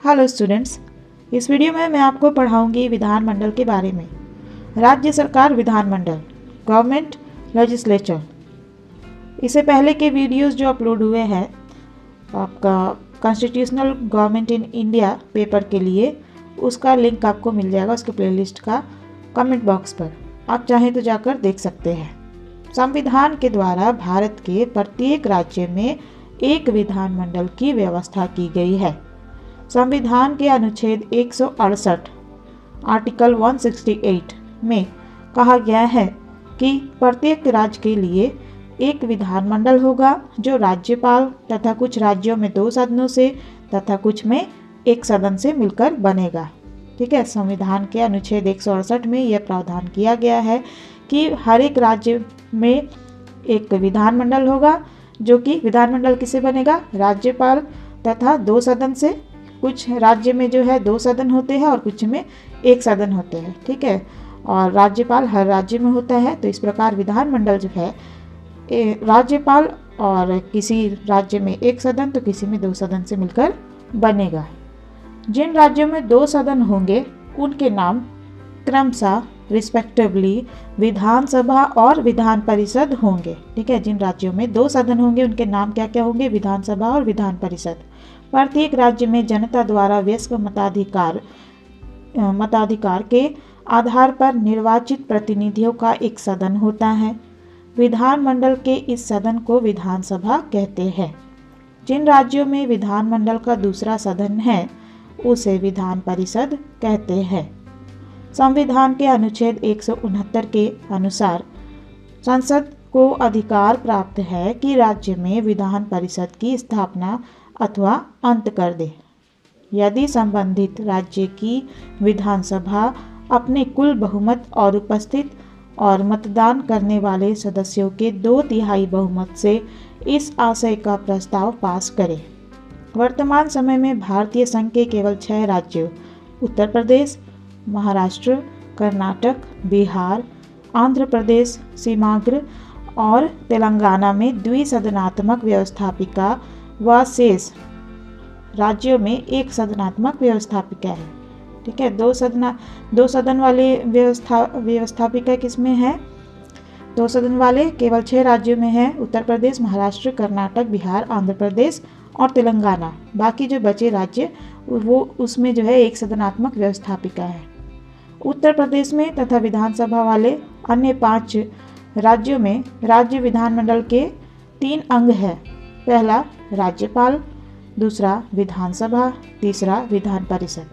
Hello students, इस video में मैं आपको पढ़ाऊंगी विधानमंडल के बारे में। राज्य सरकार विधानमंडल, गवर्नमेंट लेजिस्लेचर। इससे पहले के वीडियोस जो अपलोड हुए हैं आपका constitutional government in India paper के लिए, उसका लिंक आपको मिल जाएगा उसके प्लेलिस्ट का कमेंट बॉक्स पर। आप चाहें तो जाकर देख सकते हैं। संविधान के द्वारा भारत के प्रत्येक राज्य में एक विधानमंडल की व्यवस्था की गई है। संविधान के अनुच्छेद 168 आर्टिकल 168 में कहा गया है कि प्रत्येक राज्य के लिए एक विधानमंडल होगा जो राज्यपाल तथा कुछ राज्यों में 2 सदनों से तथा कुछ में 1 सदन से मिलकर बनेगा। ठीक है, संविधान के अनुच्छेद 168 में यह प्रावधान किया गया है कि हर एक राज्य में एक विधानमंडल होगा, जो कि विधानमंडल किससे बनेगा? राज्यपाल तथा 2 सदन से। कुछ राज्य में जो है 2 सदन होते हैं और कुछ में 1 सदन होते हैं। ठीक है, और राज्यपाल हर राज्य में होता है। तो इस प्रकार विधानमंडल जो है राज्यपाल और किसी राज्य में 1 सदन तो किसी में 2 सदन से मिलकर बनेगा। जिन राज्यों में 2 सदन होंगे उनके नाम क्रमशः रिस्पेक्टिवली विधानसभा और विधान परिषद होंगे। ठीक है, जिन राज्यों में 2 सदन होंगे उनके नाम क्या क्या होंगे? विधानसभा और विधान परिषद। प्रत्येक राज्य में जनता द्वारा वयस्क मताधिकार के आधार पर निर्वाचित प्रतिनिधियों का एक सदन होता है। विधानमंडल के इस सदन को विधानसभा कहते हैं। जिन राज्यों में विधानमंडल का दूसरा सदन है उसे विधान परिषद कहते हैं। संविधान के अनुच्छेद 169 के अनुसार संसद को अधिकार प्राप्त है कि राज्य में विधान परिषद की स्थापना अथवा अंत कर दे। यदि संबंधित राज्य की विधानसभा अपने कुल बहुमत और उपस्थित और मतदान करने वाले सदस्यों के 2/3 बहुमत से इस आशय का प्रस्ताव पास करे। वर्तमान समय में भारतीय संघ के केवल 6 राज्यों उत्तर प्रदेश, महाराष्ट्र, कर्नाटक, बिहार, आंध्र प्रदेश, सीमांध्र और तेलंगाना में द्विसदनात्मक व्यवस्थापिका व शेष राज्यों में 1 सदनात्मक व्यवस्थापिका है। ठीक है, 2 सदन वाले व्यवस्थापिका किसमें है? 2 सदन वाले केवल 6 राज्यों में है, उत्तर प्रदेश, महाराष्ट्र, कर्नाटक, बिहार, आंध्र प्रदेश और तेलंगाना। बाकी जो बचे राज्य वो उसमें जो है 1 सदनात्मक व्यवस्थापिका है। उत्तर प्रदेश में तथा विधानसभा वाले अन्य 5 राज्यों में राज्य विधानमंडल के 3 अंग है। पहला राज्यपाल, दूसरा विधानसभा, तीसरा विधान परिषद।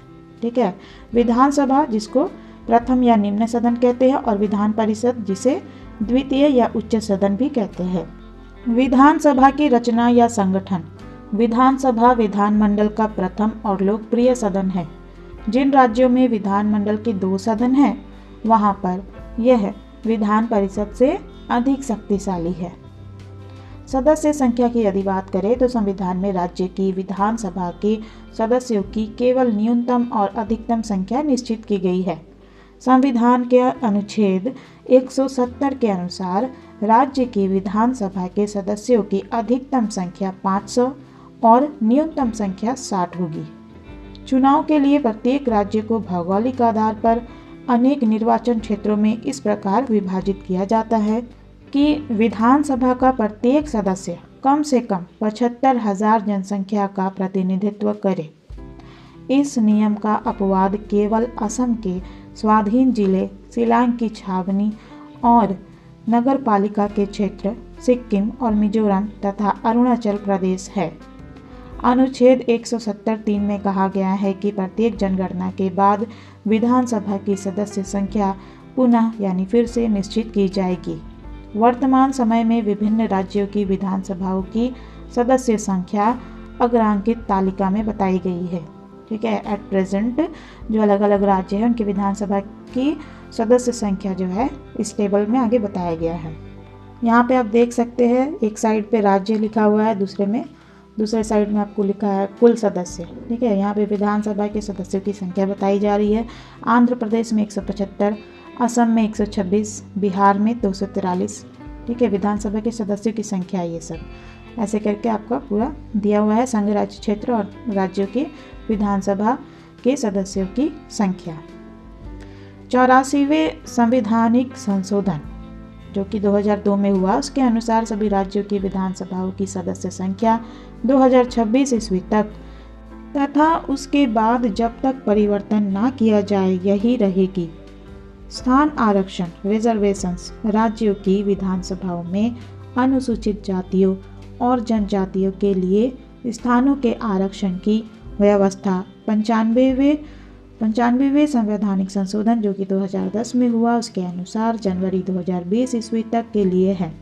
ठीक है, विधानसभा जिसको प्रथम या निम्न सदन कहते हैं और विधान परिषद जिसे द्वितीय या उच्च सदन भी कहते हैं। विधानसभा की रचना या संगठन। विधानसभा विधानमंडल का प्रथम और लोकप्रिय सदन है। जिन राज्यों में विधानमंडल के 2 सदन हैं वहां पर यह विधान परिषद से अधिक शक्तिशाली है। सदस्य संख्या की यदि बात करें तो संविधान में राज्य की विधानसभा के सदस्यों की केवल न्यूनतम और अधिकतम संख्या निश्चित की गई है। संविधान के अनुच्छेद 170 के अनुसार राज्य की विधानसभा के सदस्यों की अधिकतम संख्या 500 और न्यूनतम संख्या 60 होगी। चुनाव के लिए प्रत्येक राज्य को भौगोलिक आधार पर अनेक निर्वाचन क्षेत्रों में इस प्रकार विभाजित किया जाता है कि विधानसभा का प्रत्येक सदस्य कम से कम 75,000 जनसंख्या का प्रतिनिधित्व करे। इस नियम का अपवाद केवल असम के स्वाधीन जिले, शिलांग की छावनी और नगर पालिका के क्षेत्र, सिक्किम और मिजोरम तथा अरुणाचल प्रदेश है। अनुच्छेद 170(3) में कहा गया है कि प्रत्येक जनगणना के बाद विधानसभा की सदस्य संख्या पुनः यानी फिर से निश्चित की जाएगी। वर्तमान समय में विभिन्न राज्यों की विधानसभाओं की सदस्य संख्या अग्रांकित तालिका में बताई गई है। ठीक है, एट प्रेजेंट जो अलग अलग राज्य हैं उनकी विधानसभा की सदस्य संख्या जो है इस टेबल में आगे बताया गया है। यहाँ पे आप देख सकते हैं, एक साइड पे राज्य लिखा हुआ है, दूसरे साइड में आपको लिखा है कुल सदस्य। ठीक है, यहाँ पे विधानसभा के सदस्यों की संख्या बताई जा रही है। आंध्र प्रदेश में 175, असम में 126, बिहार में 243। ठीक है, विधानसभा के सदस्यों की संख्या ये सब। ऐसे करके आपका पूरा दिया हुआ है संघ राज्य क्षेत्र और राज्यों की विधानसभा के सदस्यों की संख्या। 84वें संवैधानिक संशोधन जो कि 2002 में हुआ, उसके अनुसार सभी राज्यों की विधानसभाओं की सदस्य संख्या 2026 ईस्वी तक तथा उसके बाद जब तक परिवर्तन ना किया जाए यही रहेगी। स्थान आरक्षण रिजर्वेशंस राज्यों की विधानसभाओं में अनुसूचित जातियों और जनजातियों के लिए स्थानों के आरक्षण की व्यवस्था 95वें संवैधानिक संशोधन जो कि 2010 में हुआ, उसके अनुसार जनवरी 2020 ईस्वी तक के लिए है।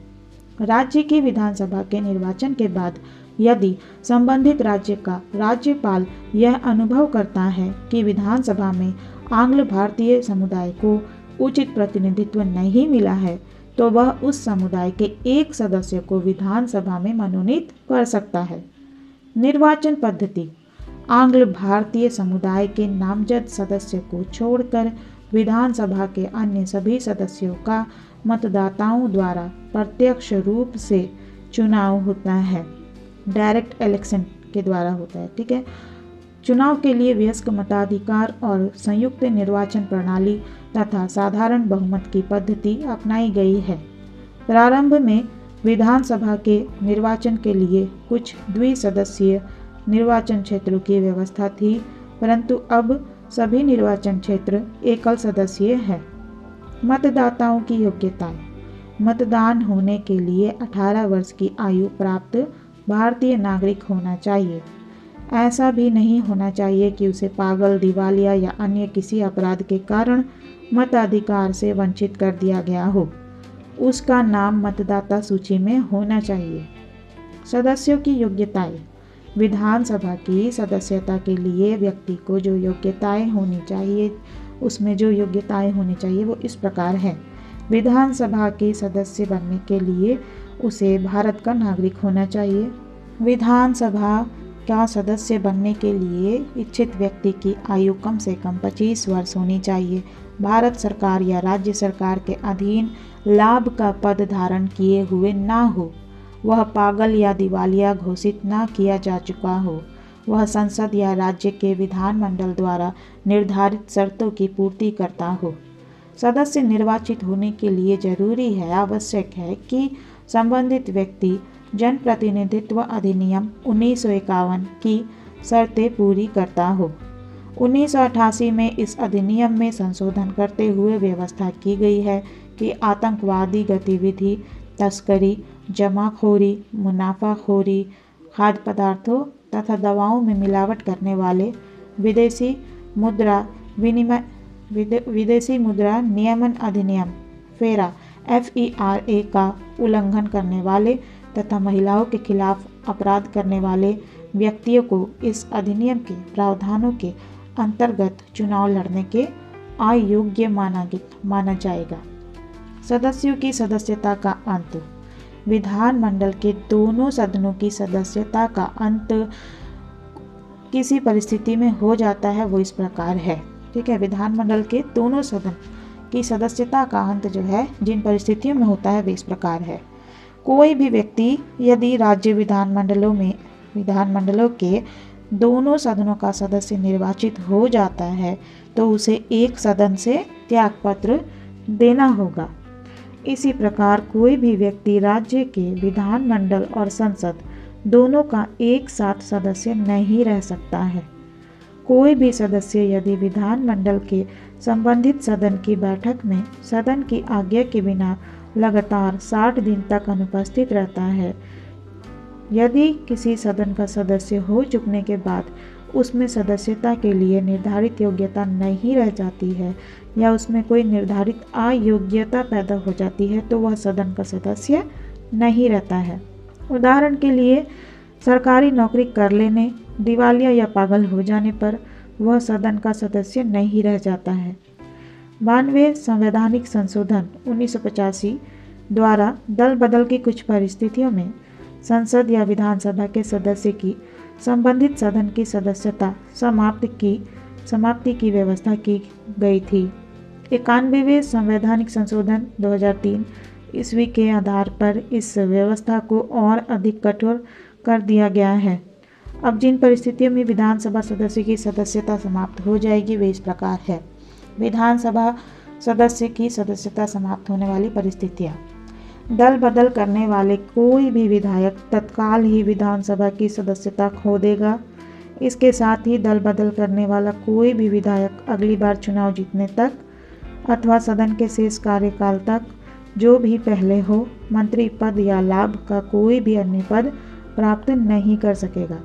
राज्य की विधानसभा के निर्वाचन के बाद यदि संबंधित राज्य का राज्यपाल यह अनुभव करता है कि विधानसभा में आंग्ल भारतीय समुदाय को उचित प्रतिनिधित्व नहीं मिला है, तो वह उस समुदाय के एक सदस्य को विधानसभा में मनोनीत कर सकता है। निर्वाचन पद्धति आंग्ल भारतीय समुदाय के नामजद सदस्य को छोड़कर विधानसभा के अन्य सभी सदस्यों का मतदाताओं द्वारा प्रत्यक्ष रूप से चुनाव होता है। डायरेक्ट इलेक्शन के द्वारा होता है, ठीक है। चुनाव के लिए वयस्क मताधिकार और संयुक्त निर्वाचन प्रणाली तथा साधारण बहुमत की पद्धति अपनाई गई है। प्रारंभ में विधानसभा के निर्वाचन के लिए कुछ द्विसदस्यीय निर्वाचन क्षेत्रों की व्यवस्था थी, परंतु अब सभी निर्वाचन क्षेत्र एकल सदस्यीय है। मतदाताओं की योग्यताएं मतदान होने के लिए 18 वर्ष की आयु प्राप्त भारतीय नागरिक होना चाहिए। ऐसा भी नहीं होना चाहिए कि उसे पागल, दिवालिया या अन्य किसी अपराध के कारण मताधिकार से वंचित कर दिया गया हो। उसका नाम मतदाता सूची में होना चाहिए। सदस्यों की योग्यताएं विधानसभा की सदस्यता के लिए व्यक्ति को जो योग्यताएं होनी चाहिए, उसमें जो योग्यताएं होनी चाहिए वो इस प्रकार है। विधानसभा के सदस्य बनने के लिए उसे भारत का नागरिक होना चाहिए। विधानसभा का सदस्य बनने के लिए इच्छित व्यक्ति की आयु कम से कम 25 वर्ष होनी चाहिए। भारत सरकार या राज्य सरकार के अधीन लाभ का पद धारण किए हुए ना हो। वह पागल या दिवालिया घोषित ना किया जा चुका हो। वह संसद या राज्य के विधानमंडल द्वारा निर्धारित शर्तों की पूर्ति करता हो। सदस्य निर्वाचित होने के लिए जरूरी है, आवश्यक है कि संबंधित व्यक्ति जनप्रतिनिधित्व अधिनियम 1951 की शर्तें पूरी करता हो। 1988 में इस अधिनियम में संशोधन करते हुए व्यवस्था की गई है कि आतंकवादी गतिविधि, तस्करी, जमाखोरी, मुनाफाखोरी, खाद्य पदार्थों तथा दवाओं में मिलावट करने वाले, विदेशी मुद्रा नियमन अधिनियम फेरा FERA का उल्लंघन करने वाले तथा महिलाओं के खिलाफ अपराध करने वाले व्यक्तियों को इस अधिनियम के प्रावधानों के अंतर्गत चुनाव लड़ने के अयोग्य माना जाएगा। सदस्यों की सदस्यता का अंत विधानमंडल के दोनों सदनों की सदस्यता का अंत किसी परिस्थिति में हो जाता है, वो इस प्रकार है, ठीक है। विधानमंडल के दोनों सदन की सदस्यता का अंत जो है जिन परिस्थितियों में होता है वे इस प्रकार है। कोई भी व्यक्ति यदि राज्य विधानमंडलों के दोनों सदनों का सदस्य निर्वाचित हो जाता है तो उसे एक सदन से त्यागपत्र देना होगा। इसी प्रकार कोई भी व्यक्ति राज्य के विधानमंडल और संसद दोनों का एक साथ सदस्य नहीं रह सकता है। कोई भी सदस्य यदि विधानमंडल के संबंधित सदन की बैठक में सदन की आज्ञा के बिना लगातार 60 दिन तक अनुपस्थित रहता है, यदि किसी सदन का सदस्य हो चुकने के बाद उसमें सदस्यता के लिए निर्धारित योग्यता नहीं रह जाती है या उसमें कोई निर्धारित अयोग्यता पैदा हो जाती है तो वह सदन का सदस्य नहीं रहता है। उदाहरण के लिए सरकारी नौकरी कर लेने, दिवालिया या पागल हो जाने पर वह सदन का सदस्य नहीं रह जाता है। 92वें संवैधानिक संशोधन 1985 द्वारा दल बदल की कुछ परिस्थितियों में संसद या विधानसभा के सदस्य की संबंधित सदन की सदस्यता समाप्ति की व्यवस्था की गई थी। 91वें संवैधानिक संशोधन 2003 ईस्वी के आधार पर इस व्यवस्था को और अधिक कठोर कर दिया गया है। अब जिन परिस्थितियों में विधानसभा सदस्य की सदस्यता समाप्त हो जाएगी वे इस प्रकार है। विधानसभा सदस्य की सदस्यता समाप्त होने वाली परिस्थितियाँ। दल बदल करने वाले कोई भी विधायक तत्काल ही विधानसभा की सदस्यता खो देगा। इसके साथ ही दल बदल करने वाला कोई भी विधायक अगली बार चुनाव जीतने तक अथवा सदन के शेष कार्यकाल तक जो भी पहले हो मंत्री पद या लाभ का कोई भी अन्य पद प्राप्त नहीं कर सकेगा।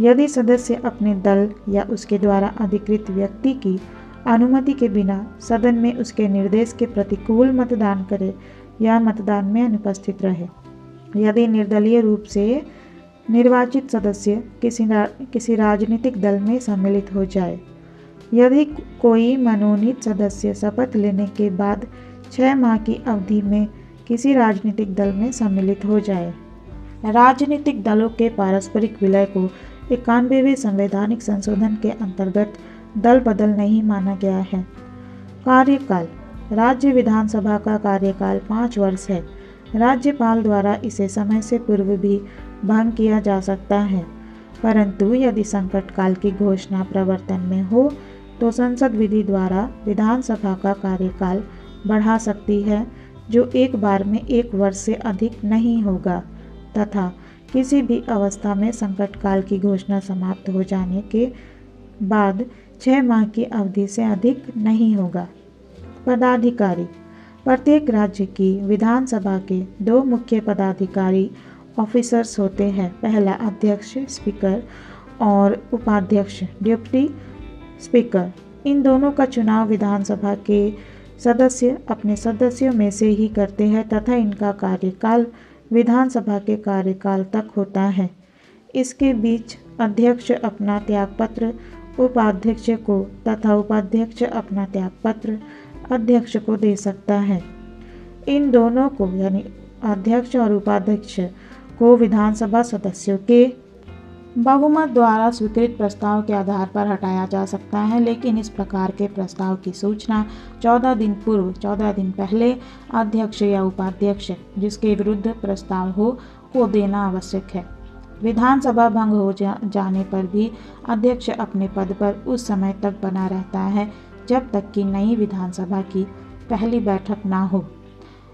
यदि सदस्य अपने दल या उसके द्वारा अधिकृत व्यक्ति की अनुमति के बिना सदन में उसके निर्देश के प्रतिकूल मतदान करे या मतदान में अनुपस्थित रहे। यदि निर्दलीय रूप से निर्वाचित सदस्य किसी राजनीतिक दल में सम्मिलित हो जाए। यदि कोई मनोनीत सदस्य शपथ लेने के बाद 6 माह की अवधि में किसी राजनीतिक दल में सम्मिलित हो जाए। राजनीतिक दलों के पारस्परिक विलय को 91वें संवैधानिक संशोधन के अंतर्गत दल बदल नहीं माना गया है। कार्यकाल। राज्य विधानसभा का कार्यकाल 5 वर्ष है। राज्यपाल द्वारा इसे समय से पूर्व भी भंग किया जा सकता है, परंतु यदि संकट काल की घोषणा प्रवर्तन में हो तो संसद विधि द्वारा विधानसभा का कार्यकाल बढ़ा सकती है, जो एक बार में 1 वर्ष से अधिक नहीं होगा तथा किसी भी अवस्था में संकट काल की घोषणा समाप्त हो जाने के बाद 6 माह की अवधि से अधिक नहीं होगा। पदाधिकारी। प्रत्येक राज्य की विधानसभा के 2 मुख्य पदाधिकारी ऑफिसर्स होते हैं। पहला अध्यक्ष स्पीकर और उपाध्यक्ष डिप्टी स्पीकर। इन दोनों का चुनाव विधानसभा के सदस्य अपने सदस्यों में से ही करते हैं तथा इनका कार्यकाल विधानसभा के कार्यकाल तक होता है। इसके बीच अध्यक्ष अपना त्यागपत्र उपाध्यक्ष को तथा उपाध्यक्ष अपना त्यागपत्र अध्यक्ष को दे सकता है। इन दोनों को यानी अध्यक्ष और उपाध्यक्ष को विधानसभा सदस्यों के बहुमत द्वारा स्वीकृत प्रस्ताव के आधार पर हटाया जा सकता है, लेकिन इस प्रकार के प्रस्ताव की सूचना 14 दिन पूर्व 14 दिन पहले अध्यक्ष या उपाध्यक्ष जिसके विरुद्ध प्रस्ताव हो को देना आवश्यक है। विधानसभा भंग हो जाने पर भी अध्यक्ष अपने पद पर उस समय तक बना रहता है जब तक कि नई विधानसभा की पहली बैठक ना हो।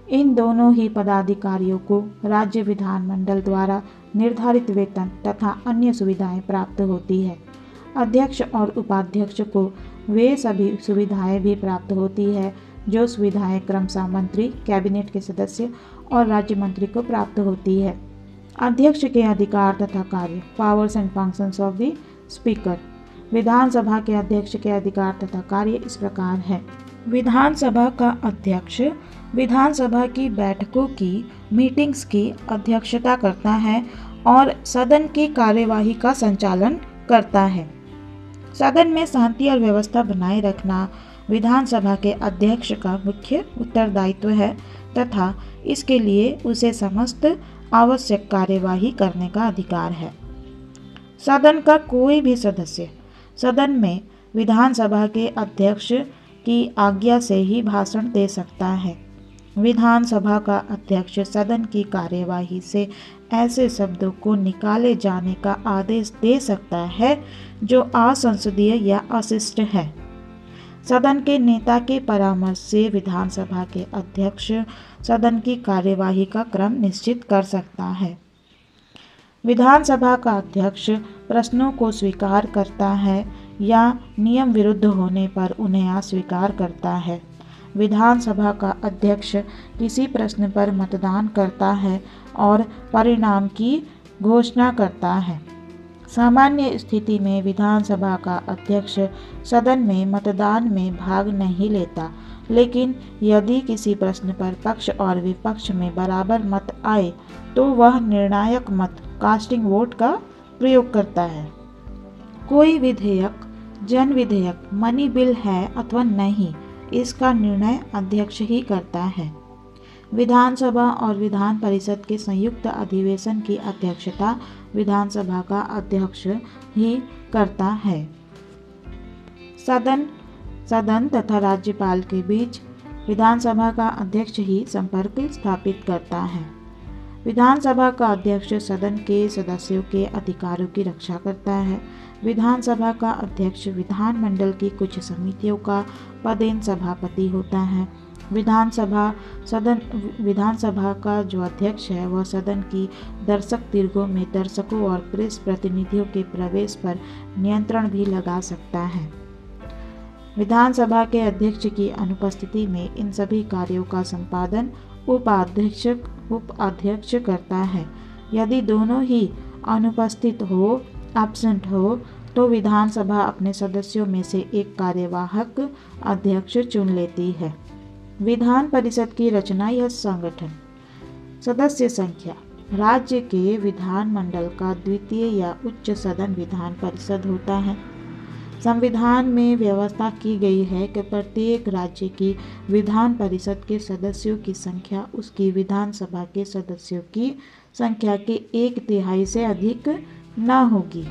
इन दोनों ही पदाधिकारियों को राज्य विधानमंडल द्वारा निर्धारित वेतन तथा अन्य सुविधाएं प्राप्त होती है। अध्यक्ष और उपाध्यक्ष को वे सभी सुविधाएं भी प्राप्त होती है जो सुविधाएं क्रमशः मंत्री, कैबिनेट के सदस्य और राज्य मंत्री को प्राप्त होती है। अध्यक्ष के अधिकार तथा कार्य। Powers and functions of the speaker. विधानसभा के अध्यक्ष के अधिकार तथा कार्य इस प्रकार है। विधानसभा का अध्यक्ष विधानसभा की बैठकों की मीटिंग्स की अध्यक्षता करता है और सदन की कार्यवाही का संचालन करता है। सदन में शांति और व्यवस्था बनाए रखना विधानसभा के अध्यक्ष का मुख्य उत्तरदायित्व है तथा इसके लिए उसे समस्त आवश्यक कार्यवाही करने का अधिकार है। सदन का कोई भी सदस्य सदन में विधानसभा के अध्यक्ष की आज्ञा से ही भाषण दे सकता है। विधानसभा का अध्यक्ष सदन की कार्यवाही से ऐसे शब्दों को निकाले जाने का आदेश दे सकता है जो असंसदीय या अशिष्ट है। सदन के नेता के परामर्श से विधानसभा के अध्यक्ष सदन की कार्यवाही का क्रम निश्चित कर सकता है। विधानसभा का अध्यक्ष प्रश्नों को स्वीकार करता है या नियम विरुद्ध होने पर उन्हें अस्वीकार करता है। विधानसभा का अध्यक्ष किसी प्रश्न पर मतदान करता है और परिणाम की घोषणा करता है। सामान्य स्थिति में विधानसभा का अध्यक्ष सदन में मतदान में भाग नहीं लेता, लेकिन यदि किसी प्रश्न पर पक्ष और विपक्ष में बराबर मत आए तो वह निर्णायक मत कास्टिंग वोट का प्रयोग करता है। कोई विधेयक जन विधेयक मनी बिल है अथवा नहीं, इसका निर्णय अध्यक्ष ही करता है। विधानसभा और विधान परिषद के संयुक्त अधिवेशन की अध्यक्षता विधानसभा का अध्यक्ष ही करता है। सदन तथा राज्यपाल के बीच विधानसभा का अध्यक्ष ही संपर्क स्थापित करता है। विधानसभा का अध्यक्ष सदन के सदस्यों के अधिकारों की रक्षा करता है। विधानसभा का अध्यक्ष विधानमंडल की कुछ समितियों का पदेन सभापति होता है। विधानसभा का जो अध्यक्ष है वह सदन की दर्शक दीर्घों में दर्शकों और प्रेस प्रतिनिधियों के प्रवेश पर नियंत्रण भी लगा सकता है। विधानसभा के अध्यक्ष की अनुपस्थिति में इन सभी कार्यों का संपादन उपाध्यक्ष करता है। यदि दोनों ही अनुपस्थित हो, एब्सेंट हो, तो विधानसभा अपने सदस्यों में से एक कार्यवाहक अध्यक्ष चुन लेती है। विधान परिषद की रचना या संगठन। सदस्य संख्या। राज्य के विधानमंडल का द्वितीय या उच्च सदन विधान परिषद होता है। संविधान में व्यवस्था की गई है कि प्रत्येक राज्य की विधान परिषद के सदस्यों की संख्या उसकी विधानसभा के सदस्यों की संख्या के 1/3 से अधिक न होगी।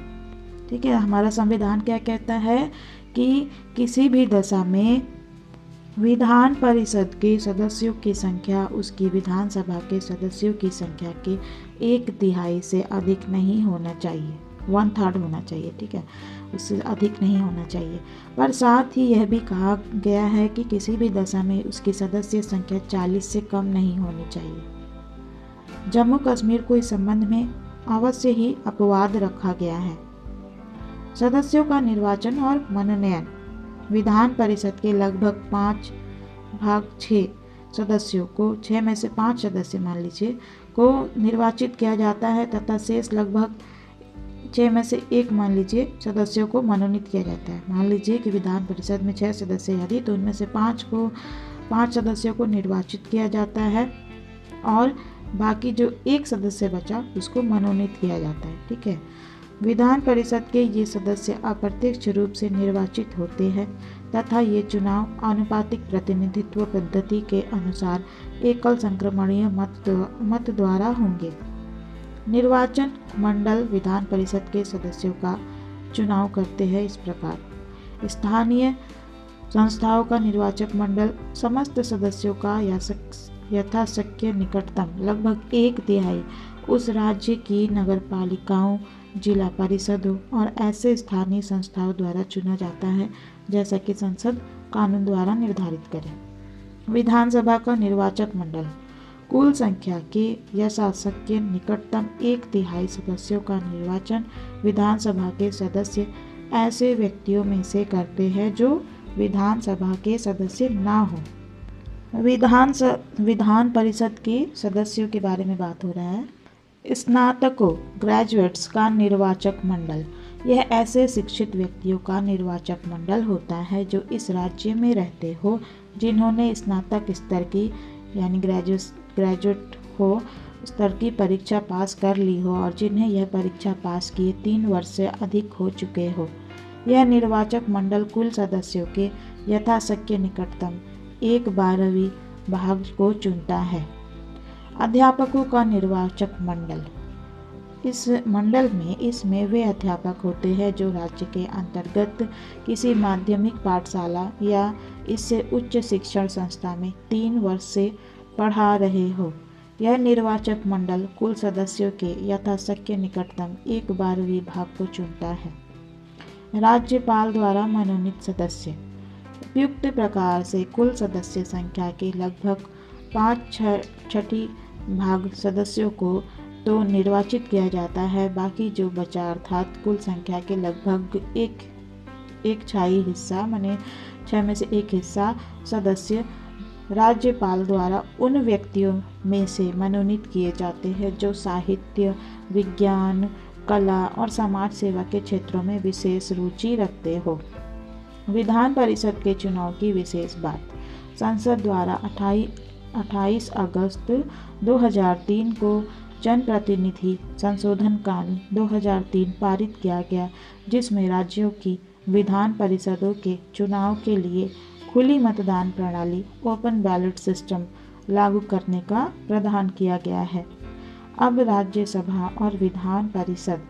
ठीक है, हमारा संविधान क्या कहता है कि किसी भी दशा में विधान परिषद के सदस्यों की संख्या उसकी विधानसभा के सदस्यों की संख्या के 1/3 से अधिक नहीं होना चाहिए, 1/3 होना चाहिए। ठीक है, उससे अधिक नहीं होना चाहिए। पर साथ ही यह भी कहा गया है कि किसी भी दशा में उसकी सदस्य संख्या 40 से कम नहीं होनी चाहिए। जम्मू कश्मीर को इस संबंध में अवश्य ही अपवाद रखा गया है। सदस्यों का निर्वाचन और मनोनयन। विधान परिषद के लगभग 5/6 सदस्यों को, 6 में से 5 सदस्य मान लीजिए, को निर्वाचित किया जाता है तथा शेष लगभग 6 में से 1 मान लीजिए सदस्यों को मनोनीत किया जाता है। मान लीजिए कि विधान परिषद में 6 सदस्य यदि, तो उनमें से 5 सदस्यों को निर्वाचित किया जाता है और बाकी जो 1 सदस्य बचा उसको मनोनीत किया जाता है। ठीक है, विधान परिषद के ये सदस्य अप्रत्यक्ष रूप से निर्वाचित होते हैं तथा ये चुनाव आनुपातिक प्रतिनिधित्व पद्धति के अनुसार एकल संक्रमणीय मत द्वारा होंगे। निर्वाचन मंडल विधान परिषद के सदस्यों का चुनाव करते हैं इस प्रकार। स्थानीय संस्थाओं का निर्वाचक मंडल समस्त सदस्यों का यथाशक्य निकटतम लगभग 1/3 उस राज्य की नगरपालिकाओं, जिला परिषदों और ऐसे स्थानीय संस्थाओं द्वारा चुना जाता है जैसा कि संसद कानून द्वारा निर्धारित करे। विधानसभा का निर्वाचक मंडल कुल संख्या के यथाशक्य निकटतम 1/3 सदस्यों का निर्वाचन विधानसभा के सदस्य ऐसे व्यक्तियों में से करते हैं जो विधानसभा के सदस्य ना हो। विधान परिषद के सदस्यों के बारे में बात हो रहा है। स्नातकों, ग्रेजुएट्स का निर्वाचक मंडल। यह ऐसे शिक्षित व्यक्तियों का निर्वाचक मंडल होता है जो इस राज्य में रहते हो, जिन्होंने स्नातक स्तर की यानी ग्रेजुएट हो स्तर की परीक्षा पास कर ली हो और जिन्हें यह परीक्षा पास किए 3 वर्ष से अधिक हो चुके हो। यह निर्वाचक मंडल कुल सदस्यों के यथाशक्य निकटतम 1/12 भाग को चुनता है। अध्यापकों का निर्वाचक मंडल। इस मंडल में इसमें वे अध्यापक होते हैं जो राज्य के अंतर्गत किसी माध्यमिक पाठशाला या इससे उच्च शिक्षण संस्था में 3 वर्ष से पढ़ा रहे हो। यह निर्वाचक मंडल कुल सदस्यों के यथाशक्य निकटतम 1/12 भाग को चुनता है। राज्यपाल द्वारा मनोनीत सदस्य। उपयुक्त प्रकार से कुल सदस्य संख्या के लगभग 5/6 भाग सदस्यों को तो निर्वाचित किया जाता है, बाकी जो बचा अर्थात कुल संख्या के लगभग 1/6 हिस्सा माने 6 में से 1 हिस्सा सदस्य राज्यपाल द्वारा उन व्यक्तियों में से मनोनीत किए जाते हैं जो साहित्य, विज्ञान, कला और समाज सेवा के क्षेत्रों में विशेष रुचि रखते हो। विधान परिषद के चुनाव की विशेष बात। संसद द्वारा 28 अगस्त 2003 को जनप्रतिनिधि संशोधन कानून 2003 पारित किया गया, जिसमें राज्यों की विधान परिषदों के चुनाव के लिए खुली मतदान प्रणाली ओपन बैलेट सिस्टम लागू करने का प्रावधान किया गया है। अब राज्यसभा और विधान परिषद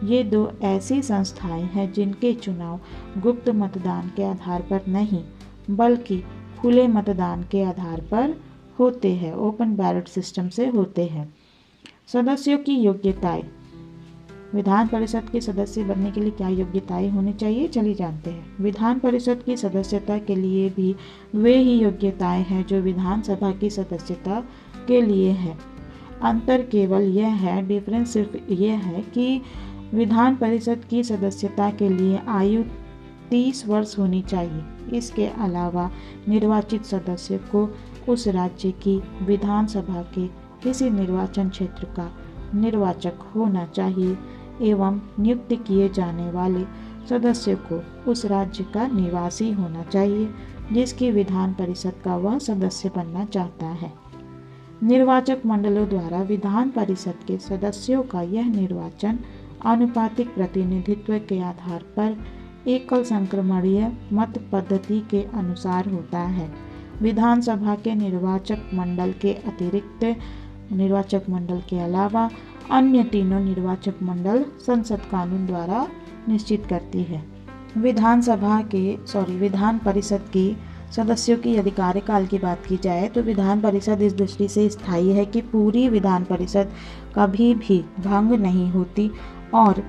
ये 2 ऐसी संस्थाएं हैं जिनके चुनाव गुप्त मतदान के आधार पर नहीं बल्कि खुले मतदान के आधार पर होते हैं, ओपन बैलेट सिस्टम से होते हैं। सदस्यों की योग्यताएं। विधान परिषद के सदस्य बनने के लिए क्या योग्यताएं होनी चाहिए, चलिए जानते हैं। विधान परिषद की सदस्यता के लिए भी वे ही योग्यताएं हैं जो विधानसभा की सदस्यता के लिए है। अंतर केवल यह है, डिफरेंस सिर्फ यह है कि विधान परिषद की सदस्यता के लिए आयु 30 वर्ष होनी चाहिए। इसके अलावा निर्वाचित सदस्य को उस राज्य की विधानसभा के किसी निर्वाचन क्षेत्र का निर्वाचक होना चाहिए एवं नियुक्त किए जाने वाले सदस्य को उस राज्य का निवासी होना चाहिए जिसकी विधान परिषद का वह सदस्य बनना चाहता है। निर्वाचक मंडलों द्वारा विधान परिषद के सदस्यों का यह निर्वाचन आनुपातिक प्रतिनिधित्व के आधार पर एकल संक्रमणीय मत पद्धति के अनुसार होता है। विधानसभा के निर्वाचक मंडल के अतिरिक्त निर्वाचक मंडल के अलावा अन्य तीनों निर्वाचक मंडल संसद कानून द्वारा निश्चित करती है। विधान परिषद की सदस्यों की यदि कार्यकाल की बात की जाए तो विधान परिषद इस दृष्टि से स्थायी है कि पूरी विधान परिषद कभी भी भंग नहीं होती और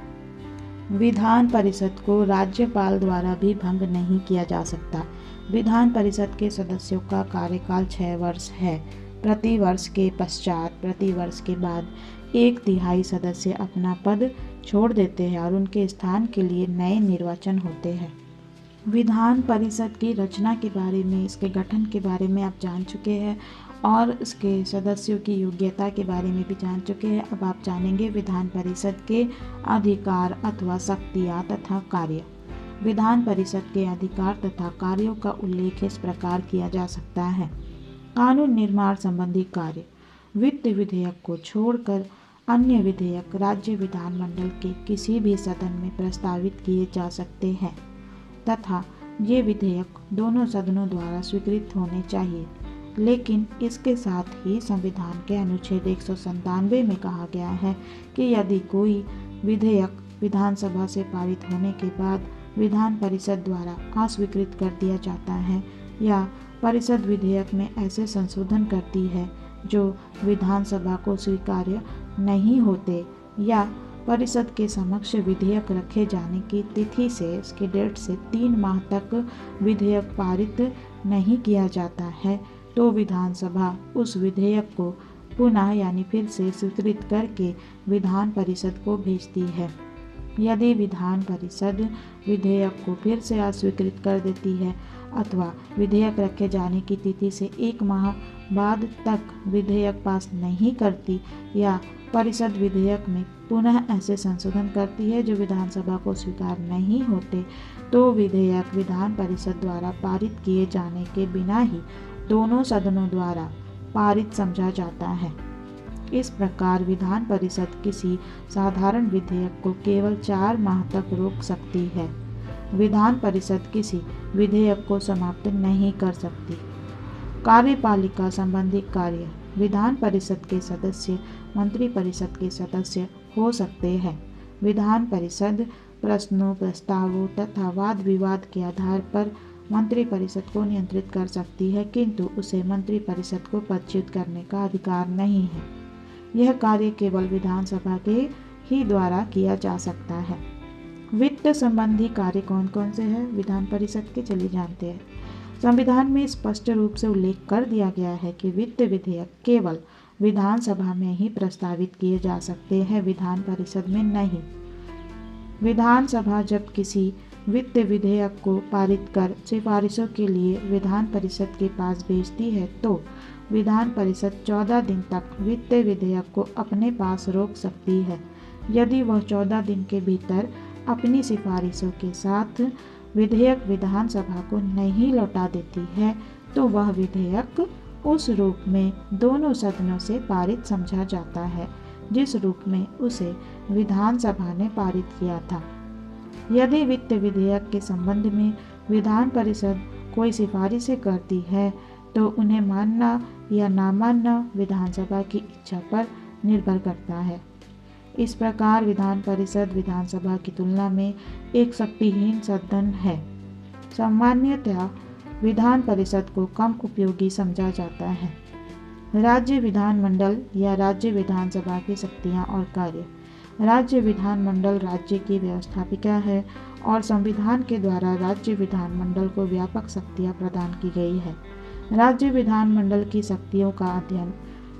विधान परिषद को राज्यपाल द्वारा भी भंग नहीं किया जा सकता। विधान परिषद के सदस्यों का कार्यकाल 6 वर्ष है। प्रति वर्ष के पश्चात प्रति वर्ष के बाद 1/3 सदस्य अपना पद छोड़ देते हैं और उनके स्थान के लिए नए निर्वाचन होते हैं। विधान परिषद की रचना के बारे में, इसके गठन के बारे में आप जान चुके हैं और इसके सदस्यों की योग्यता के बारे में भी जान चुके हैं। अब आप जानेंगे विधान परिषद के अधिकार अथवा शक्तियाँ तथा कार्य। विधान परिषद के अधिकार तथा कार्यों का उल्लेख इस प्रकार किया जा सकता है। कानून निर्माण संबंधी कार्य। वित्त विधेयक को छोड़कर अन्य विधेयक राज्य विधानमंडल के किसी भी सदन में प्रस्तावित किए जा सकते हैं तथा ये विधेयक दोनों सदनों द्वारा स्वीकृत होने चाहिए। लेकिन इसके साथ ही संविधान के अनुच्छेद 197 में कहा गया है कि यदि कोई विधेयक विधानसभा से पारित होने के बाद विधान परिषद द्वारा अस्वीकृत कर दिया जाता है या परिषद विधेयक में ऐसे संशोधन करती है जो विधानसभा को स्वीकार्य नहीं होते या परिषद के समक्ष विधेयक रखे जाने की तिथि से, इसकी डेट से 3 माह तक विधेयक पारित नहीं किया जाता है, तो विधानसभा उस विधेयक को पुनः यानी फिर से स्वीकृत करके विधान परिषद को भेजती है। यदि विधान परिषद विधेयक को फिर से अस्वीकृत कर देती है अथवा विधेयक रखे जाने की तिथि से 1 माह बाद तक विधेयक पास नहीं करती या परिषद विधेयक में पुनः ऐसे संशोधन करती है जो विधानसभा को स्वीकार नहीं होते, तो विधेयक विधान परिषद द्वारा पारित किए जाने के बिना ही दोनों सदनों द्वारा पारित समझा जाता है। इस प्रकार विधान परिषद किसी साधारण विधेयक को केवल 4 माह तक रोक सकती है। विधान परिषद किसी विधेयक को समाप्त नहीं कर सकती। कार्यपालिका संबंधी कार्य। विधान परिषद के सदस्य मंत्री परिषद के सदस्य हो सकते हैं। विधान परिषद प्रश्नों, प्रस्तावों तथा वाद विवाद के आधार पर मंत्री परिषद को नियंत्रित कर सकती है, किंतु उसे मंत्री परिषद को पदच्युत करने का अधिकार नहीं है। यह कार्य केवल विधानसभा के ही द्वारा किया जा सकता है। वित्त संबंधी कार्य कौन कौन से हैं विधान परिषद के, चलिए जानते हैं। संविधान में स्पष्ट रूप से उल्लेख कर दिया गया है कि वित्त विधेयक केवल विधानसभा में ही प्रस्तावित किए जा सकते हैं, विधान परिषद में नहीं। विधानसभा जब किसी वित्त विधेयक को पारित कर सिफारिशों के लिए विधान परिषद के पास भेजती है तो विधान परिषद 14 दिन तक वित्त विधेयक को अपने पास रोक सकती है। यदि वह 14 दिन के भीतर अपनी सिफारिशों के साथ विधेयक विधानसभा को नहीं लौटा देती है तो वह विधेयक उस रूप में दोनों सदनों से पारित समझा जाता है जिस रूप में उसे विधानसभा ने पारित किया था। यदि वित्त विधेयक के संबंध में विधान परिषद कोई सिफारिशें करती है तो उन्हें मानना या ना मानना विधानसभा की इच्छा पर निर्भर करता है। इस प्रकार विधान परिषद विधानसभा की तुलना में एक शक्तिहीन सदन है। सामान्यतः विधान परिषद को कम उपयोगी समझा जाता है। राज्य विधानमंडल या राज्य विधानसभा की शक्तियाँ और कार्य। राज्य विधानमंडल राज्य की व्यवस्थापिका है और संविधान के द्वारा राज्य विधानमंडल को व्यापक शक्तियाँ प्रदान की गई है। राज्य विधानमंडल की शक्तियों का अध्ययन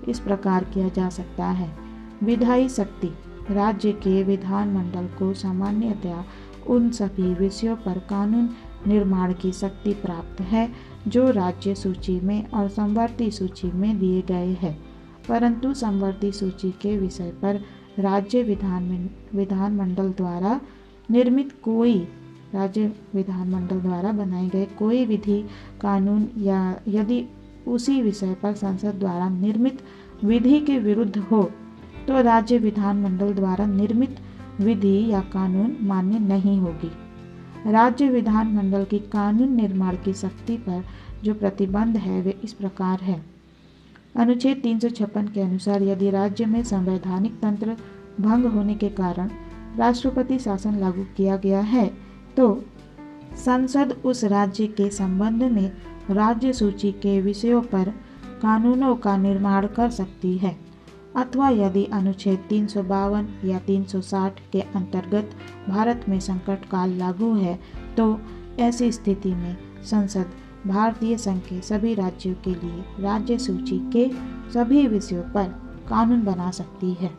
इस प्रकार किया जा सकता है। विधायी शक्ति। राज्य के विधानमंडल को सामान्यतया उन सभी विषयों पर कानून निर्माण की शक्ति प्राप्त है जो राज्य सूची में और समवर्ती सूची में दिए गए हैं, परंतु समवर्ती सूची के विषय पर राज्य विधानमंडल द्वारा निर्मित कोई राज्य विधानमंडल द्वारा बनाए गए कोई विधि कानून या यदि उसी विषय पर संसद द्वारा निर्मित विधि के विरुद्ध हो तो राज्य विधानमंडल द्वारा निर्मित विधि या कानून मान्य नहीं होगी। राज्य विधानमंडल की कानून निर्माण की शक्ति पर जो प्रतिबंध है वे इस प्रकार है। अनुच्छेद 356 के अनुसार यदि राज्य में संवैधानिक तंत्र भंग होने के कारण राष्ट्रपति शासन लागू किया गया है तो संसद उस राज्य के संबंध में राज्य सूची के विषयों पर कानूनों का निर्माण कर सकती है, अथवा यदि अनुच्छेद 352 या 360 के अंतर्गत भारत में संकट काल लागू है तो ऐसी स्थिति में संसद भारतीय संघ के सभी राज्यों के लिए राज्य सूची के सभी विषयों पर कानून बना सकती है।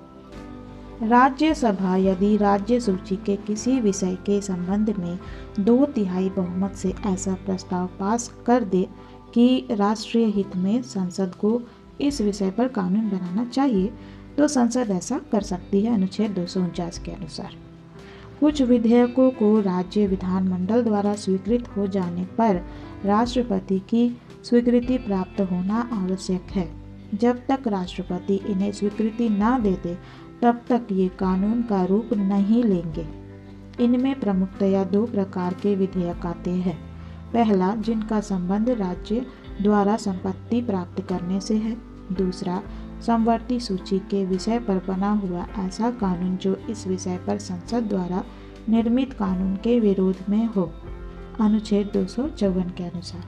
राज्यसभा यदि राज्य सूची के किसी विषय के संबंध में 2/3 बहुमत से ऐसा प्रस्ताव पास कर दे कि राष्ट्रीय हित में संसद को इस विषय पर कानून बनाना चाहिए तो संसद ऐसा कर सकती है। अनुच्छेद 249 के अनुसार कुछ विधेयकों को राज्य विधानमंडल द्वारा स्वीकृत हो जाने पर राष्ट्रपति की स्वीकृति प्राप्त होना आवश्यक है। जब तक राष्ट्रपति इन्हें स्वीकृति न देते तब तक ये कानून का रूप नहीं लेंगे। इनमें प्रमुखतया 2 प्रकार के विधेयक आते हैं। पहला, जिनका संबंध राज्य द्वारा संपत्ति प्राप्त करने से है। दूसरा, समवर्ती सूची के विषय पर बना हुआ ऐसा कानून जो इस विषय पर संसद द्वारा निर्मित कानून के विरोध में हो। अनुच्छेद 254 के अनुसार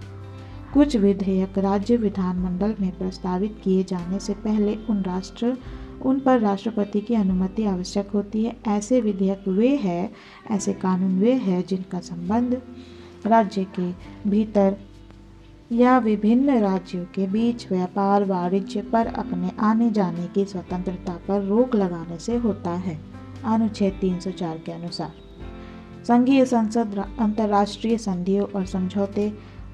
कुछ विधेयक राज्य विधानमंडल में प्रस्तावित किए जाने से पहले उन पर राष्ट्रपति की अनुमति आवश्यक होती है। ऐसे विधेयक ऐसे कानून वे हैं जिनका संबंध राज्य के भीतर या विभिन्न राज्यों के बीच व्यापार वाणिज्य पर अपने आने जाने की स्वतंत्रता पर रोक लगाने से होता है। अनुच्छेद 304 के अनुसार संघीय संसद अंतर्राष्ट्रीय संधियों और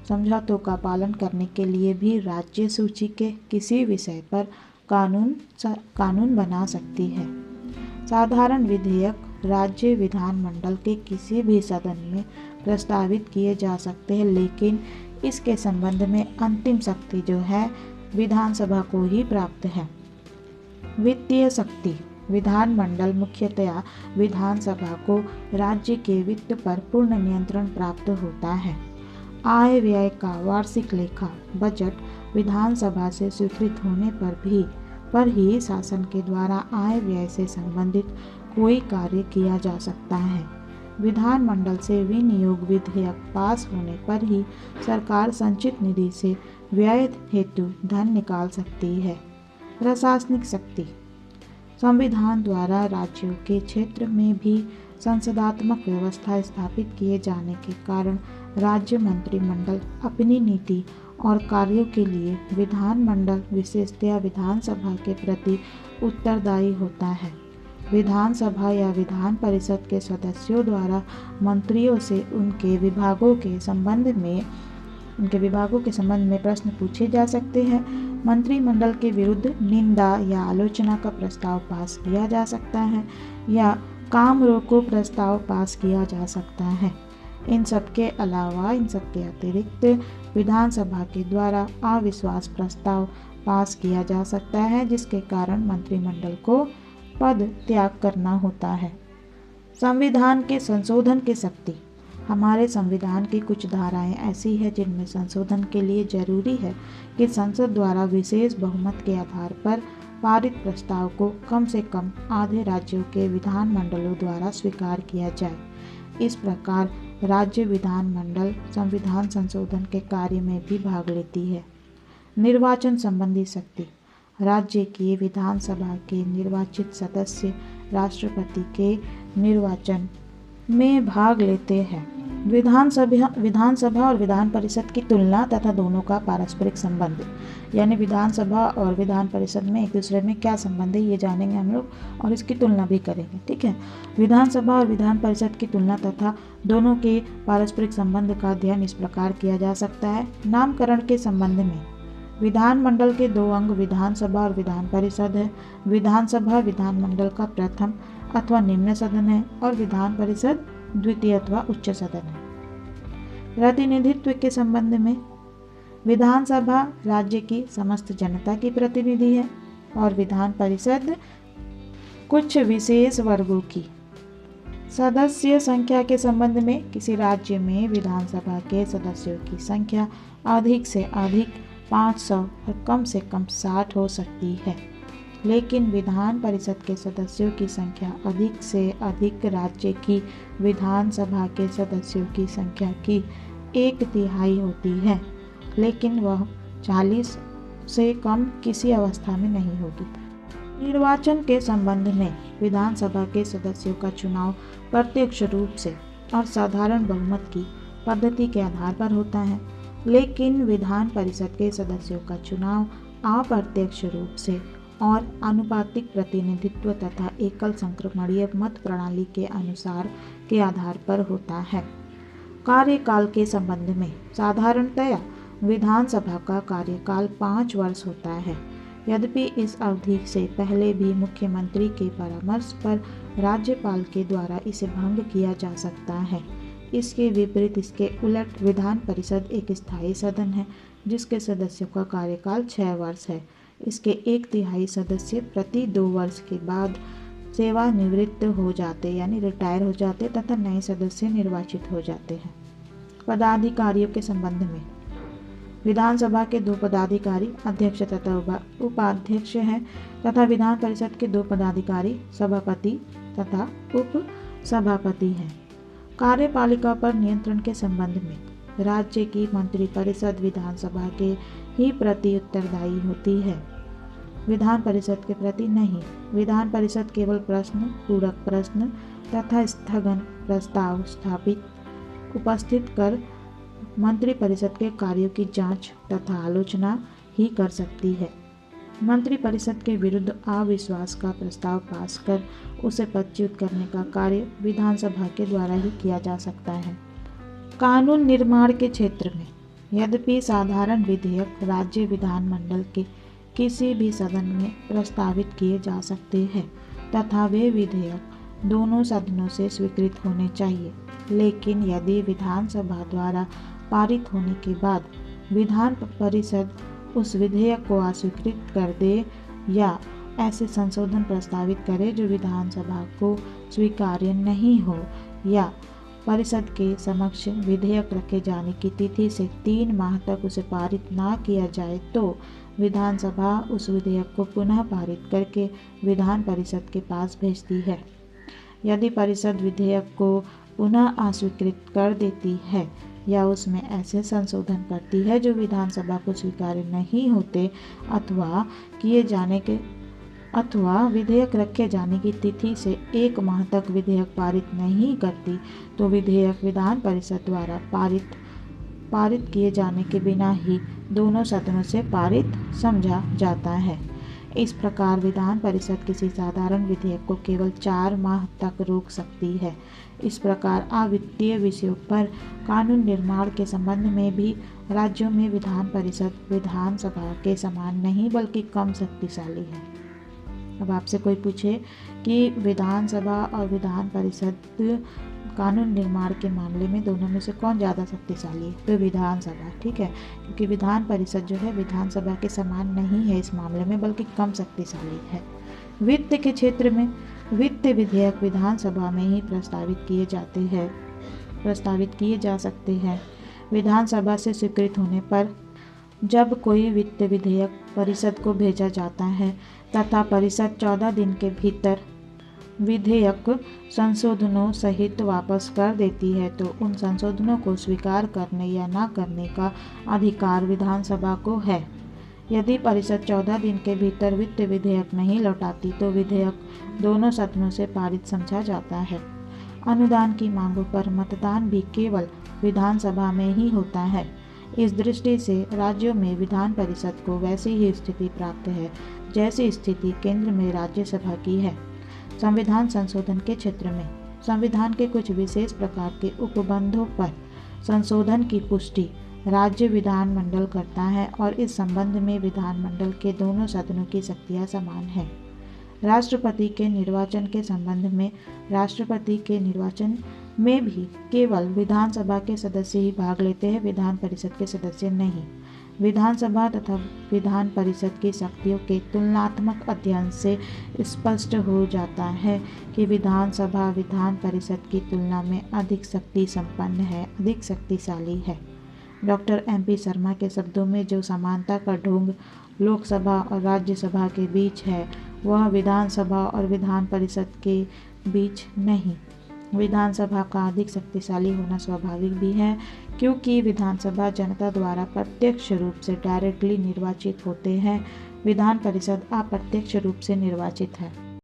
समझौतों का पालन करने के लिए भी राज्य सूची के किसी विषय पर कानून बना सकती है। साधारण विधेयक राज्य विधानमंडल के किसी भी सदन में प्रस्तावित किए जा सकते हैं, लेकिन इसके संबंध में अंतिम शक्ति जो है विधानसभा को ही प्राप्त है। वित्तीय शक्ति। विधानमंडल मुख्यतया विधानसभा को राज्य के वित्त पर पूर्ण नियंत्रण प्राप्त होता है। आय व्यय का वार्षिक लेखा बजट विधानसभा से स्वीकृत होने पर ही शासन के द्वारा आय व्यय से संबंधित कोई कार्य किया जा सकता है। विधानमंडल से विनियोग विधेयक पास होने पर ही सरकार संचित निधि से व्यय हेतु धन निकाल सकती है। प्रशासनिक शक्ति। संविधान द्वारा राज्यों के क्षेत्र में भी संसदात्मक व्यवस्था स्थापित किए जाने के कारण राज्य मंत्रिमंडल अपनी नीति और कार्यों के लिए विधानमंडल विशेषतया विधानसभा के प्रति उत्तरदायी होता है। विधानसभा या विधान परिषद के सदस्यों द्वारा मंत्रियों से उनके विभागों के संबंध में प्रश्न पूछे जा सकते हैं। मंत्रिमंडल के विरुद्ध निंदा या आलोचना का प्रस्ताव पास किया जा सकता है या काम रोको प्रस्ताव पास किया जा सकता है। इन सब के अतिरिक्त विधानसभा के द्वारा अविश्वास प्रस्ताव पास किया जा सकता है, जिसके कारण मंत्रिमंडल को पद त्याग करना होता है। संविधान के संशोधन की शक्ति। हमारे संविधान की कुछ धाराएं ऐसी हैं जिनमें संशोधन के लिए जरूरी है कि संसद द्वारा विशेष बहुमत के आधार पर पारित प्रस्ताव को कम से कम आधे राज्यों के विधानमंडलों द्वारा स्वीकार किया जाए। इस प्रकार राज्य विधानमंडल संविधान संशोधन के कार्य में भी भाग लेती है। निर्वाचन संबंधी शक्ति। राज्य की विधानसभा के निर्वाचित सदस्य राष्ट्रपति के निर्वाचन में भाग लेते हैं। विधानसभा और विधान परिषद की तुलना तथा दोनों का पारस्परिक संबंध, यानी विधानसभा और विधान परिषद में एक दूसरे में क्या संबंध है ये जानेंगे हम लोग और इसकी तुलना भी करेंगे। ठीक है, विधानसभा और विधान परिषद की तुलना तथा दोनों के पारस्परिक संबंध का अध्ययन इस प्रकार किया जा सकता है। नामकरण के संबंध में विधानमंडल के दो अंग विधानसभा और विधान परिषद है। विधानसभा विधानमंडल का प्रथम अथवा निम्न सदन है और विधान परिषद द्वितीय अथवा उच्च सदन है। प्रतिनिधित्व के संबंध में विधानसभा राज्य की समस्त जनता की प्रतिनिधि है और विधान परिषद कुछ विशेष वर्गों की। सदस्य संख्या के संबंध में किसी राज्य में विधानसभा के सदस्यों की संख्या अधिक से अधिक 500 और कम से कम 60 हो सकती है, लेकिन विधान परिषद के सदस्यों की संख्या अधिक से अधिक राज्य की विधानसभा के सदस्यों की संख्या की 1/3 होती है, लेकिन वह 40 से कम किसी अवस्था में नहीं होगी। निर्वाचन के संबंध में विधानसभा के सदस्यों का चुनाव प्रत्यक्ष रूप से और साधारण बहुमत की पद्धति के आधार पर होता है, लेकिन विधान परिषद के सदस्यों का चुनाव अप्रत्यक्ष रूप से और आनुपातिक प्रतिनिधित्व तथा एकल संक्रमणीय मत प्रणाली के अनुसार के आधार पर होता है। कार्यकाल के संबंध में साधारणतया विधानसभा का कार्यकाल 5 वर्ष होता है। यद्यपि इस अवधि से पहले भी मुख्यमंत्री के परामर्श पर राज्यपाल के द्वारा इसे भंग किया जा सकता है। इसके विपरीत इसके उलट विधान परिषद एक स्थायी सदन है जिसके सदस्यों का कार्यकाल 6 वर्ष है। इसके 1/3 सदस्य प्रति 2 वर्ष के बाद सेवानिवृत्त हो जाते यानी रिटायर हो जाते तथा नए सदस्य निर्वाचित हो जाते हैं। पदाधिकारियों के संबंध में विधानसभा के 2 पदाधिकारी अध्यक्ष तथा उपाध्यक्ष हैं तथा विधान परिषद के 2 पदाधिकारी सभापति तथा उप सभापति हैं। कार्यपालिका पर नियंत्रण के संबंध में राज्य की मंत्रिपरिषद विधानसभा के ही प्रति उत्तरदायी होती है, विधान परिषद के प्रति नहीं। विधान परिषद केवल प्रश्न, पूरक प्रश्न तथा स्थगन प्रस्ताव उपस्थित कर मंत्रिपरिषद के कार्यों की जांच तथा आलोचना ही कर सकती है। मंत्रिपरिषद के विरुद्ध अविश्वास का प्रस्ताव पास कर उसे पदच्युत करने का कार्य विधानसभा के द्वारा ही किया जा सकता है। कानून निर्माण के क्षेत्र में यद्यपि साधारण विधेयक राज्य विधानमंडल के किसी भी सदन में प्रस्तावित किए जा सकते हैं तथा वे विधेयक दोनों सदनों से स्वीकृत होने चाहिए, लेकिन यदि विधानसभा द्वारा पारित होने के बाद विधान परिषद उस विधेयक को अस्वीकृत कर दे या ऐसे संशोधन प्रस्तावित करे जो विधानसभा को स्वीकार्य नहीं हो या परिषद के समक्ष विधेयक रखे जाने की तिथि से 3 माह तक उसे पारित ना किया जाए तो विधानसभा उस विधेयक को पुनः पारित करके विधान परिषद के पास भेजती है। यदि परिषद विधेयक को पुनः अस्वीकृत कर देती है या उसमें ऐसे संशोधन करती है जो विधानसभा को स्वीकार्य नहीं होते अथवा विधेयक रखे जाने की तिथि से 1 माह तक विधेयक पारित नहीं करती, तो विधेयक विधान परिषद द्वारा पारित किए जाने के बिना ही दोनों सदनों से पारित समझा जाता है। इस प्रकार विधान परिषद किसी साधारण विधेयक को केवल 4 माह तक रोक सकती है। इस प्रकार अवित्तीय विषयों पर कानून निर्माण के संबंध में भी राज्यों में विधान परिषद विधानसभा के समान नहीं बल्कि कम शक्तिशाली है। अब आपसे कोई पूछे कि विधानसभा और विधान परिषद कानून निर्माण के मामले में दोनों में से कौन ज़्यादा शक्तिशाली है, तो विधानसभा। ठीक है, क्योंकि विधान परिषद जो है विधानसभा के समान नहीं है इस मामले में बल्कि कम शक्तिशाली है। वित्त के क्षेत्र में वित्त विधेयक विधानसभा में ही प्रस्तावित किए जा सकते हैं। विधानसभा से स्वीकृत होने पर जब कोई वित्त विधेयक परिषद को भेजा जाता है तथा परिषद 14 दिन के भीतर विधेयक संशोधनों सहित वापस कर देती है तो उन संशोधनों को स्वीकार करने या न करने का अधिकार विधानसभा को है। यदि परिषद 14 दिन के भीतर वित्त विधेयक नहीं लौटाती तो विधेयक दोनों सदनों से पारित समझा जाता है। अनुदान की मांगों पर मतदान भी केवल विधानसभा में ही होता है। इस दृष्टि से राज्यों में विधान परिषद को वैसी ही स्थिति प्राप्त है जैसी स्थिति केंद्र में राज्यसभा की है। संविधान संशोधन के क्षेत्र में संविधान के कुछ विशेष प्रकार के उपबंधों पर संशोधन की पुष्टि राज्य विधानमंडल करता है और इस संबंध में विधानमंडल के दोनों सदनों की शक्तियां समान हैं। राष्ट्रपति के निर्वाचन के संबंध में राष्ट्रपति के निर्वाचन में भी केवल विधानसभा के सदस्य ही भाग लेते हैं, विधान परिषद के सदस्य नहीं। विधानसभा तथा विधान परिषद की शक्तियों के तुलनात्मक अध्ययन से स्पष्ट हो जाता है कि विधानसभा विधान परिषद की तुलना में अधिक शक्ति संपन्न है, अधिक शक्तिशाली है। डॉक्टर MP शर्मा के शब्दों में जो समानता का ढोंग लोकसभा और राज्यसभा के बीच है वह विधानसभा और विधान परिषद के बीच नहीं। विधानसभा का अधिक शक्तिशाली होना स्वाभाविक भी है क्योंकि विधानसभा जनता द्वारा प्रत्यक्ष रूप से डायरेक्टली निर्वाचित होते हैं, विधान परिषद अप्रत्यक्ष रूप से निर्वाचित है।